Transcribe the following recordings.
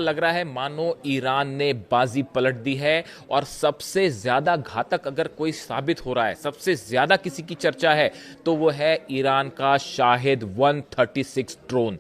लग रहा है मानो ईरान ने बाजी पलट दी है और सबसे ज्यादा घातक अगर कोई साबित हो रहा है, सबसे ज्यादा किसी की चर्चा है तो वो है ईरान का शाहिद 136 ड्रोन।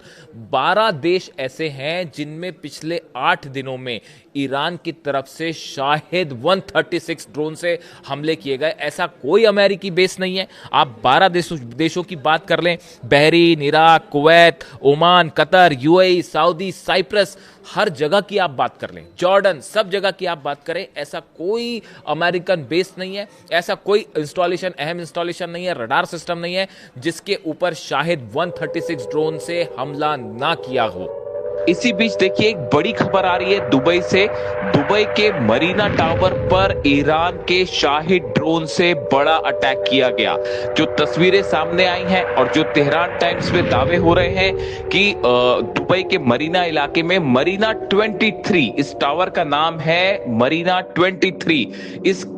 12 देश ऐसे हैं जिनमें पिछले 8 दिनों में ईरान की तरफ से शाहिद 136 ड्रोन से हमले किए गए। ऐसा कोई अमेरिकी बेस नहीं है। आप 12 देशों की बात कर लें, Bahrain, Iraq, Kuwait, Oman, Qatar, UAE, Saudi, Cyprus, हर जगह की आप बात कर लें, जॉर्डन, सब जगह की आप बात करें, ऐसा कोई अमेरिकन बेस नहीं है, ऐसा कोई इंस्टॉलेशन, अहम इंस्टॉलेशन नहीं है, रडार सिस्टम नहीं है जिसके ऊपर शाहिद 136 ड्रोन से हमला ना किया हो। इसी बीच देखिए एक बड़ी खबर आ रही है दुबई से। दुबई के मरीना टावर पर ईरान के शाहिद ड्रोन से बड़ा अटैक किया गया। जो तस्वीरें सामने आई हैं और जो तेहरान टाइम्स में दावे हो रहे हैं कि दुबई के मरीना इलाके में मरीना 23, इस टावर का नाम है मरीना 23।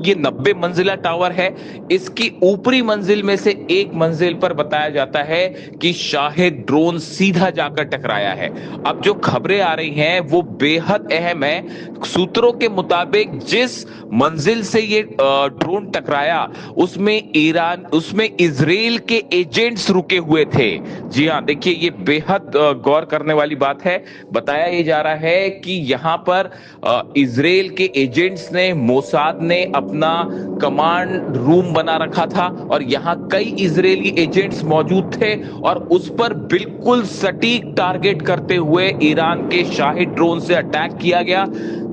ये 90 मंजिला टावर है। इसकी ऊपरी मंजिल में से एक मंजिल पर बताया जाता है कि शाहिद ड्रोन सीधा जाकर टकराया है। अब जो खबरें आ रही हैं वो बेहद अहम है। सूत्रों के मुताबिक जिस मंजिल से ये ड्रोन टकराया उसमें इजराइल के एजेंट्स रुके हुए थे। जी हां, देखिए ये बेहद गौर करने वाली बात है। बताया ये जा रहा है कि यहां पर इजराइल के एजेंट्स ने, मोसाद ने अपना कमांड रूम बना रखा था और यहां कई इजरायली एजेंट्स मौजूद थे और उस पर बिल्कुल सटीक टारगेट करते हुए ईरान के शाहिद ड्रोन से अटैक किया गया,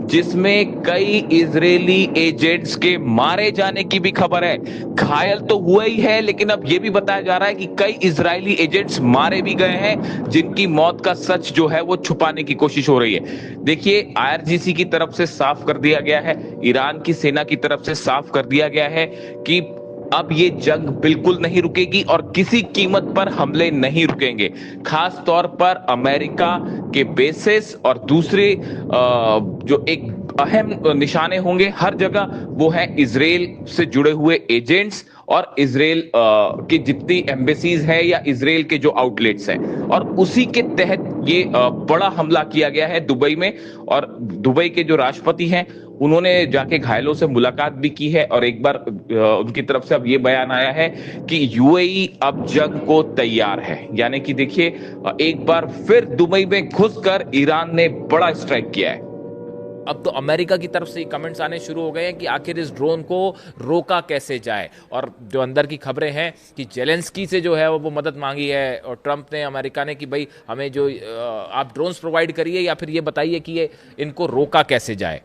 जिसमें कई इजरायली एजेंट्स के मारे जाने की भी खबर है। घायल तो हुआ ही है, लेकिन अब यह भी बताया जा रहा है कि कई इजरायली एजेंट्स मारे भी गए हैं, जिनकी मौत का सच जो है वो छुपाने की कोशिश हो रही है। देखिए आईआरजीसी की तरफ से साफ कर दिया गया है, ईरान की सेना की तरफ से साफ कर दिया गया है कि अब ये जंग बिल्कुल नहीं रुकेगी और किसी कीमत पर हमले नहीं रुकेंगे। खास तौर पर अमेरिका के बेसेस और दूसरे जो एक अहम निशाने होंगे हर जगह, वो है इजराइल से जुड़े हुए एजेंट्स और इजराइल की जितनी एम्बेसीज है या इजराइल के जो आउटलेट्स हैं, और उसी के तहत ये बड़ा हमला किया गया है दुबई में। और दुबई के जो राष्ट्रपति हैं उन्होंने जाके घायलों से मुलाकात भी की है और एक बार उनकी तरफ से अब ये बयान आया है कि यूएई अब जंग को तैयार है। यानी कि देखिए एक बार फिर दुबई में घुसकर ईरान ने बड़ा स्ट्राइक किया है। अब तो अमेरिका की तरफ से कमेंट्स आने शुरू हो गए हैं कि आखिर इस ड्रोन को रोका कैसे जाए। और जो अंदर की खबरें हैं कि जेलेंस्की से जो है वो मदद मांगी है और ट्रंप ने, अमेरिका ने, कि भाई हमें जो आप ड्रोन्स प्रोवाइड करिए या फिर ये बताइए कि ये इनको रोका कैसे जाए।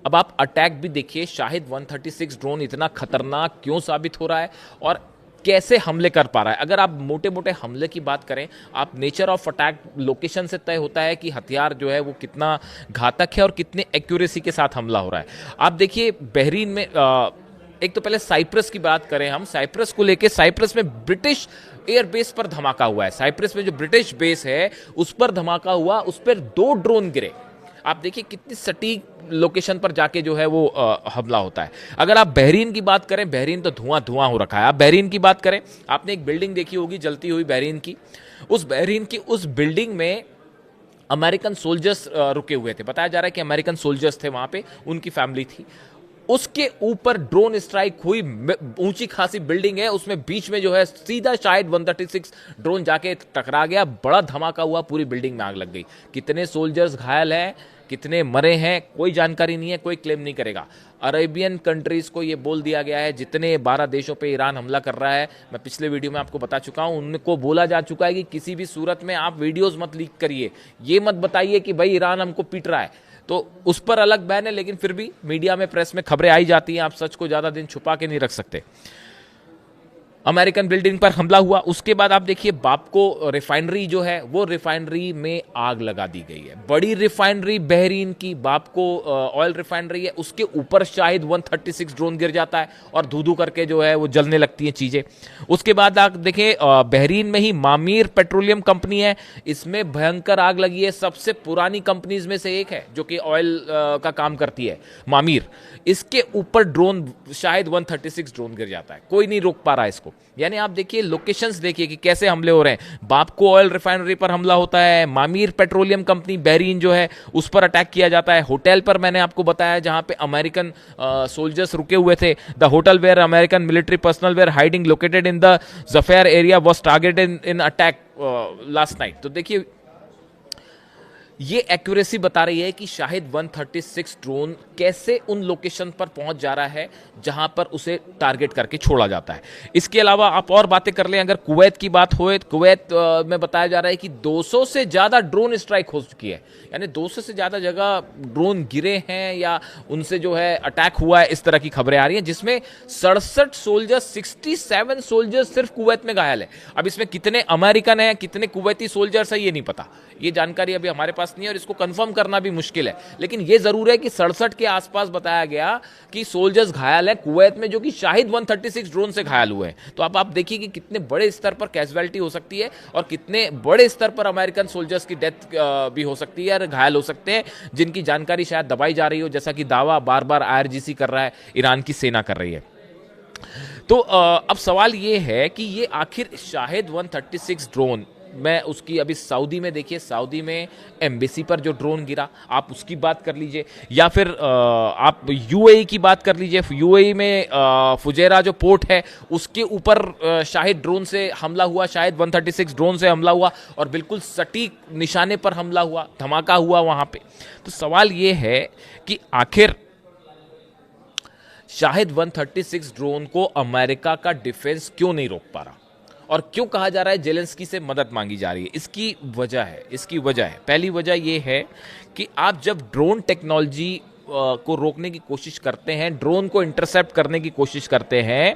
अब आप अटैक भी देखिए, शाहिद 136 ड्रोन इतना खतरनाक क्यों साबित हो रहा है और कैसे हमले कर पा रहा है। अगर आप मोटे मोटे हमले की बात करें, आप नेचर ऑफ अटैक लोकेशन से तय होता है कि हथियार जो है वो कितना घातक है और कितने एक्यूरेसी के साथ हमला हो रहा है। आप देखिए बहरीन में एक तो पहले साइप्रस की बात करें, हम साइप्रस को लेके, साइप्रस में ब्रिटिश एयरबेस पर धमाका हुआ है। साइप्रस में जो ब्रिटिश बेस है उस पर धमाका हुआ, उस पर 2 ड्रोन गिरे। आप देखिए कितनी सटीक लोकेशन पर जाके जो है वो हमला होता है। अगर आप बहरीन की बात करें, बहरीन तो धुआं धुआं हो रखा है। आप बहरीन की बात करें, आपने एक बिल्डिंग देखी होगी जलती हुई बहरीन की, उस बिल्डिंग में अमेरिकन सोल्जर्स रुके हुए थे। बताया जा रहा है कि अमेरिकन सोल्जर्स थे वहां पे, उनकी फैमिली थी। उसके ऊपर ड्रोन स्ट्राइक हुई, ऊंची खासी बिल्डिंग है, उसमें बीच में जो है सीधा शायद 136 ड्रोन जाके टकरा गया, बड़ा धमाका हुआ, पूरी बिल्डिंग में आग लग गई। कितने सोल्जर्स घायल हैं, कितने मरे हैं, कोई जानकारी नहीं है, कोई क्लेम नहीं करेगा। अरेबियन कंट्रीज को यह बोल दिया गया है, जितने 12 देशों पे ईरान हमला कर रहा है, मैं पिछले वीडियो में आपको बता चुका हूं, उनको बोला जा चुका है कि किसी भी सूरत में आप वीडियोस मत लीक करिए, ये मत बताइए कि भाई ईरान हमको पीट रहा है। तो उस पर अलग बैन है, लेकिन फिर भी मीडिया में, प्रेस में खबरें आई जाती हैं, आप सच को ज्यादा दिन छुपा के नहीं रख सकते। अमेरिकन बिल्डिंग पर हमला हुआ, उसके बाद आप देखिए बापको रिफाइनरी जो है वो रिफाइनरी में आग लगा दी गई है। बड़ी रिफाइनरी बहरीन की बापको ऑयल रिफाइनरी है, उसके ऊपर शायद 136 ड्रोन गिर जाता है और धू धू करके जो है वो जलने लगती हैं चीजें। उसके बाद आप देखें बहरीन में ही मामीर पेट्रोलियम कंपनी है, इसमें भयंकर आग लगी है। सबसे पुरानी कंपनीज में से एक है जो कि ऑयल का काम करती है, मामीर। इसके ऊपर ड्रोन शायद 136 ड्रोन गिर जाता है, कोई नहीं रोक पा रहा है इसको। यानी आप देखिए लोकेशंस देखिए कि कैसे हमले हो रहे हैं। बापको ऑयल रिफाइनरी पर हमला होता है, मामीर पेट्रोलियम कंपनी बहरीन जो है उस पर अटैक किया जाता है, होटल पर मैंने आपको बताया जहां पे अमेरिकन सोल्जर्स रुके हुए थे, the hotel where American military personnel were hiding located in the Jufair area was targeted in attack last night. तो देखिए ये एक्यूरेसी बता रही है कि शाहिद 136 ड्रोन कैसे उन लोकेशन पर पहुंच जा रहा है जहां पर उसे टारगेट करके छोड़ा जाता है। इसके अलावा आप और बातें कर लें, अगर कुवैत की बात हो, कुवैत में बताया जा रहा है कि 200 से ज्यादा ड्रोन स्ट्राइक हो चुकी है, यानी 200 से ज्यादा जगह ड्रोन गिरे हैं या उनसे जो है अटैक हुआ है, इस तरह की खबरें आ रही हैं, जिसमें 67 सोल्जर्स 67 सोल्जर्स सिर्फ कुवैत में घायल है। अब इसमें कितने अमेरिकन हैं, कितने कुवैती सोल्जर्स हैं, ये नहीं पता, ये जानकारी अभी हमारे पास नहीं है और इसको कंफर्म करना भी मुश्किल है। लेकिन ये जरूर है कि 67 के आसपास बताया गया कि सोल्जर्स घायल है कुवैत में, जो कि शाहिद 136 ड्रोन से घायल हुए हैं। तो अब आप देखिए कि कितने बड़े स्तर पर कैजुअलिटी हो सकती है और कितने बड़े स्तर पर अमेरिकन सोल्जर्स की डेथ भी हो सकती है और घायल हो सकते हैं, जिनकी जानकारी शायद दबाई जा रही हो, जैसा कि दावा बार बार IRGC कर रहा है, ईरान की सेना कर रही है। तो अब सवाल ये है कि ये आखिर शाहिद 136 ड्रोन मैं उसकी अभी सऊदी में देखिए, सऊदी में एम्बेसी पर जो ड्रोन गिरा आप उसकी बात कर लीजिए, या फिर आप यूएई की बात कर लीजिए। यूएई में फुजेरा जो पोर्ट है उसके ऊपर शाहिद ड्रोन से हमला हुआ, शाहिद 136 ड्रोन से हमला हुआ और बिल्कुल सटीक निशाने पर हमला हुआ, धमाका हुआ वहां पे। तो सवाल ये है कि आखिर शाहिद 136 ड्रोन को अमेरिका का डिफेंस क्यों नहीं रोक पा रहा और क्यों कहा जा रहा है जेलेंस्की से मदद मांगी जा रही है? इसकी वजह है पहली वजह यह है कि आप जब ड्रोन टेक्नोलॉजी को रोकने की कोशिश करते हैं, ड्रोन को इंटरसेप्ट करने की कोशिश करते हैं,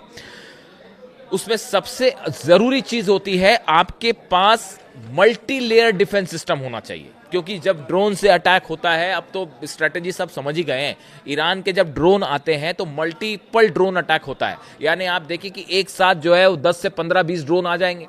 उसमें सबसे जरूरी चीज होती है आपके पास मल्टी लेयर डिफेंस सिस्टम होना चाहिए। क्योंकि जब ड्रोन से अटैक होता है, अब तो स्ट्रेटेजी सब समझ ही गए हैं, ईरान के जब ड्रोन आते हैं तो मल्टीपल ड्रोन अटैक होता है। यानी आप देखिए कि एक साथ जो है 10 से 15-20 ड्रोन आ जाएंगे,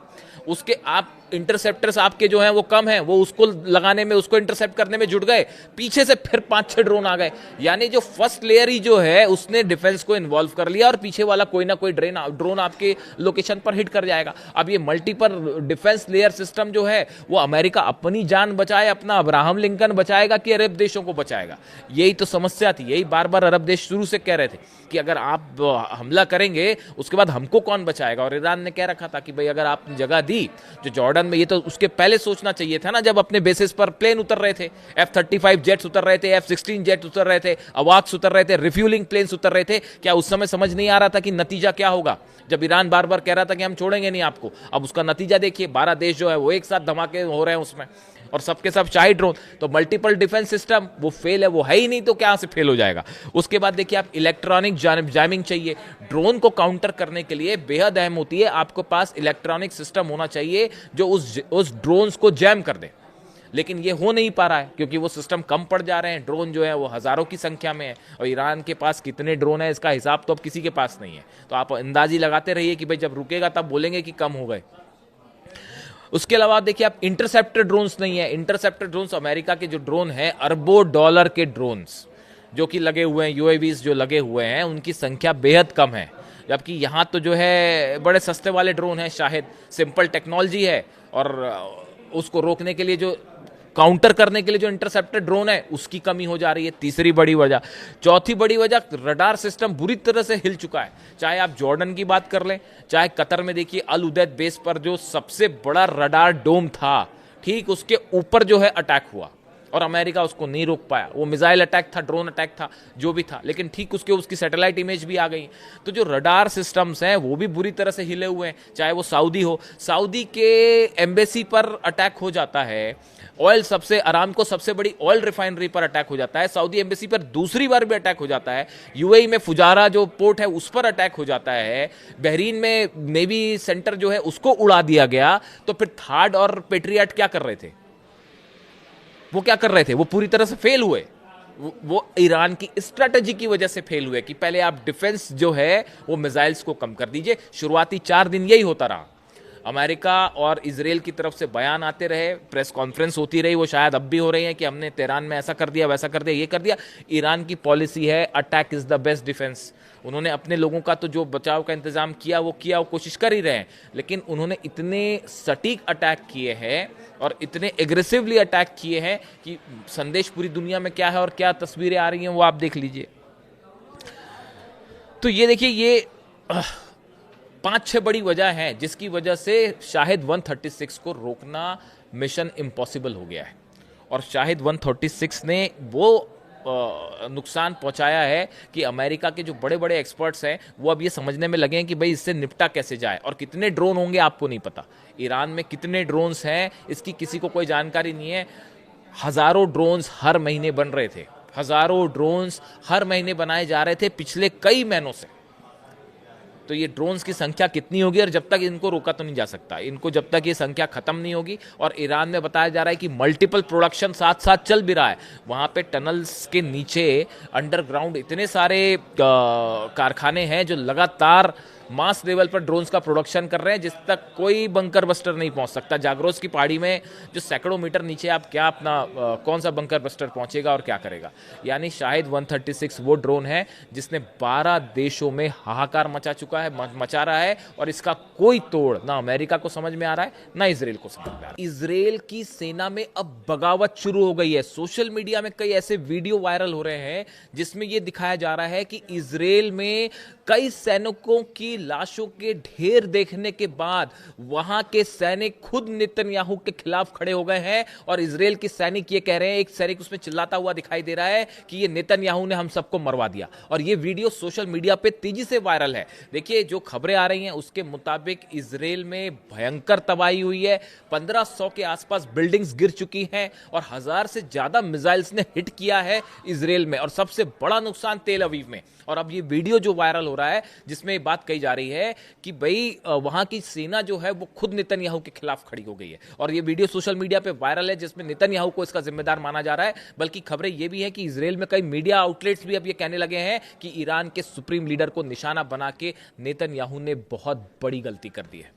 उसके आप इंटरसेप्टर्स आपके जो हैं वो कम हैं, वो उसको लगाने में, उसको इंटरसेप्ट करने में जुट गए, पीछे से फिर 5-6 ड्रोन आ गए। यानी जो फर्स्ट लेयर ही जो है उसने डिफेंस को इन्वॉल्व कर लिया और पीछे वाला कोई ना कोई ड्रोन आपके लोकेशन पर हिट कर जाएगा। अब ये मल्टीपल डिफेंस लेयर सिस्टम जो है वो अमेरिका अपनी जान बचाए, अपना अब्राहम लिंकन बचाएगा कि अरब देशों को बचाएगा? यही तो समस्या थी, यही बार बार अरब देश शुरू से कह रहे थे कि अगर आप हमला करेंगे उसके बाद हमको कौन बचाएगा। और ईरान ने कह रखा था कि भाई अगर आपने जगह दी जो जॉर्डन में, ये तो उसके पहले सोचना चाहिए था ना, जब अपने बेसिस पर प्लेन उतर रहे थे, F-35 जेट्स उतर रहे थे, F-16 जेट उतर रहे थे, अवाक्स उतर रहे थे, रिफ्यूलिंग प्लेन्स उतर रहे थे। क्या उस समय समझ नहीं आ रहा था कि नतीजा क्या होगा? जब ईरान बार बार कह रहा था कि हम छोड़ेंगे नहीं आपको, अब उसका नतीजा देखिए, 12 देश जो है वो एक साथ धमाके हो रहे हैं उसमें, और सबके सब शाहिद ड्रोन। तो मल्टीपल डिफेंस सिस्टम वो फेल है, वो है ही नहीं, तो क्या से फेल हो जाएगा? उसके बाद देखिए आप इलेक्ट्रॉनिक जैमिंग चाहिए ड्रोन को काउंटर करने के लिए, बेहद अहम होती है, आपके पास इलेक्ट्रॉनिक सिस्टम होना चाहिए जो उस ड्रोन्स को जैम कर दे। लेकिन ये हो नहीं पा रहा है क्योंकि वो सिस्टम कम पड़ जा रहे हैं, ड्रोन जो है वो हजारों की संख्या में है और ईरान के पास कितने ड्रोन है इसका हिसाब तो अब किसी के पास नहीं है। तो आप अंदाजी लगाते रहिए कि भाई जब रुकेगा तब बोलेंगे कि कम हो गए। उसके अलावा देखिए आप इंटरसेप्टर ड्रोन्स नहीं है, इंटरसेप्टर ड्रोन्स अमेरिका के जो ड्रोन हैं, अरबों डॉलर के ड्रोन्स जो कि लगे हुए हैं, यूएवीज जो लगे हुए हैं, उनकी संख्या बेहद कम है। जबकि यहाँ तो जो है बड़े सस्ते वाले ड्रोन हैं, शायद सिंपल टेक्नोलॉजी है, और उसको रोकने के लिए जो काउंटर करने के लिए जो इंटरसेप्टर ड्रोन है उसकी कमी हो जा रही है, तीसरी बड़ी वजह। चौथी बड़ी वजह, रडार सिस्टम बुरी तरह से हिल चुका है। चाहे आप जॉर्डन की बात कर लें, चाहे कतर में देखिए अल उदैद बेस पर जो सबसे बड़ा रडार डोम था, ठीक उसके ऊपर जो है अटैक हुआ और अमेरिका उसको नहीं रोक पाया। वो मिसाइल अटैक था, ड्रोन अटैक था, जो भी था, लेकिन ठीक उसकी सैटेलाइट इमेज भी आ गई। तो जो रडार सिस्टम्स हैं वो भी बुरी तरह से हिले हुए हैं। चाहे वो सऊदी हो, सऊदी के एम्बेसी पर अटैक हो जाता है, ऑयल अरामको सबसे बड़ी ऑयल रिफाइनरी पर अटैक हो जाता है, सऊदी एम्बेसी पर दूसरी बार भी अटैक हो जाता है, यूएई में फुजारा जो पोर्ट है उस पर अटैक हो जाता है, बहरीन में नेवी सेंटर जो है उसको उड़ा दिया गया। तो फिर थार्ड और पेट्रियट क्या कर रहे थे? वो क्या कर रहे थे? वो पूरी तरह से फेल हुए। वो ईरान की स्ट्रेटजी की वजह से फेल हुए कि पहले आप डिफेंस जो है वो मिसाइल्स को कम कर दीजिए। शुरुआती 4 दिन यही होता रहा। अमेरिका और इजराइल की तरफ से बयान आते रहे, प्रेस कॉन्फ्रेंस होती रही, वो शायद अब भी हो रही है कि हमने तेहरान में ऐसा कर दिया, वैसा कर दिया, ये कर दिया। ईरान की पॉलिसी है attack is the best defence. उन्होंने अपने लोगों का तो जो बचाव का इंतजाम किया वो कोशिश कर ही रहे हैं, लेकिन उन्होंने इतने सटीक अटैक किए हैं और इतने एग्रेसिवली अटैक किए हैं कि संदेश पूरी दुनिया में क्या है और क्या तस्वीरें आ रही हैं वो आप देख लीजिए। तो ये देखिए, ये 5-6 बड़ी वजह है जिसकी वजह से शाहिद 136 को रोकना मिशन इम्पॉसिबल हो गया है। और शाहिद 136 ने वो नुकसान पहुंचाया है कि अमेरिका के जो बड़े बड़े एक्सपर्ट्स हैं वो अब ये समझने में लगे हैं कि भाई इससे निपटा कैसे जाए। और कितने ड्रोन होंगे आपको नहीं पता, ईरान में कितने ड्रोन्स हैं इसकी किसी को कोई जानकारी नहीं है। हजारों ड्रोन्स हर महीने बन रहे थे, हजारों ड्रोन्स हर महीने बनाए जा रहे थे पिछले कई महीनों से। तो ये ड्रोन्स की संख्या कितनी होगी, और जब तक इनको रोका तो नहीं जा सकता, इनको जब तक ये संख्या खत्म नहीं होगी। और ईरान में बताया जा रहा है कि मल्टीपल प्रोडक्शन साथ साथ चल भी रहा है। वहां पे टनल्स के नीचे अंडरग्राउंड इतने सारे कारखाने हैं जो लगातार मास लेवल पर ड्रोन्स का प्रोडक्शन कर रहे हैं, जिस तक कोई बंकर बस्टर नहीं पहुंच सकता। जागरोस की पहाड़ी में जो सैकड़ों मीटर नीचे आप क्या अपना कौन सा बंकर बस्टर पहुंचेगा और क्या करेगा। यानी शाहिद 136 वो ड्रोन है जिसने 12 देशों में हाहाकार मचा चुका है, मचा रहा है, और इसका कोई तोड़ ना अमेरिका को समझ में आ रहा है ना इजराइल को समझ में आ रहा है। इजराइल की सेना में अब बगावत शुरू हो गई है। सोशल मीडिया में कई ऐसे वीडियो वायरल हो रहे हैं जिसमें यह दिखाया जा रहा है कि इजराइल में कई सैनिकों की लाशों के ढेर देखने के बाद वहां के सैनिक खुद नेतन्याहू के खिलाफ खड़े हो गए हैं। और इजराइल के सैनिक ये कह रहे हैं, एक सैनिक उसमें चिल्लाता हुआ दिखाई दे रहा है कि ये नेतन्याहू ने हम सबको मरवा दिया। और ये वीडियो सोशल मीडिया पे तेजी से वायरल है। देखिए, जो खबरें आ रही हैं उसके मुताबिक इजराइल में भयंकर तबाही हुई है। 1500 के आसपास बिल्डिंग्स गिर चुकी हैं और 1000 से ज्यादा मिसाइल्स ने हिट किया है इजराइल में, और सबसे बड़ा नुकसान तेल अवीव में। और अब ये वीडियो जो वायरल हो रहा है जिसमें ये बात कही जा रही है कि भाई वहां की सेना जो है वो खुद नेतन्याहू के खिलाफ खड़ी हो गई है। और ये वीडियो सोशल मीडिया पे वायरल है जिसमें नेतन्याहू को इसका जिम्मेदार माना जा रहा है। बल्कि खबरें ये भी है कि इजराइल में कई मीडिया आउटलेट्स भी अब ये कहने लगे हैं कि ईरान के सुप्रीम लीडर को निशाना बना के नेतन्याहू ने बहुत बड़ी गलती कर दी है।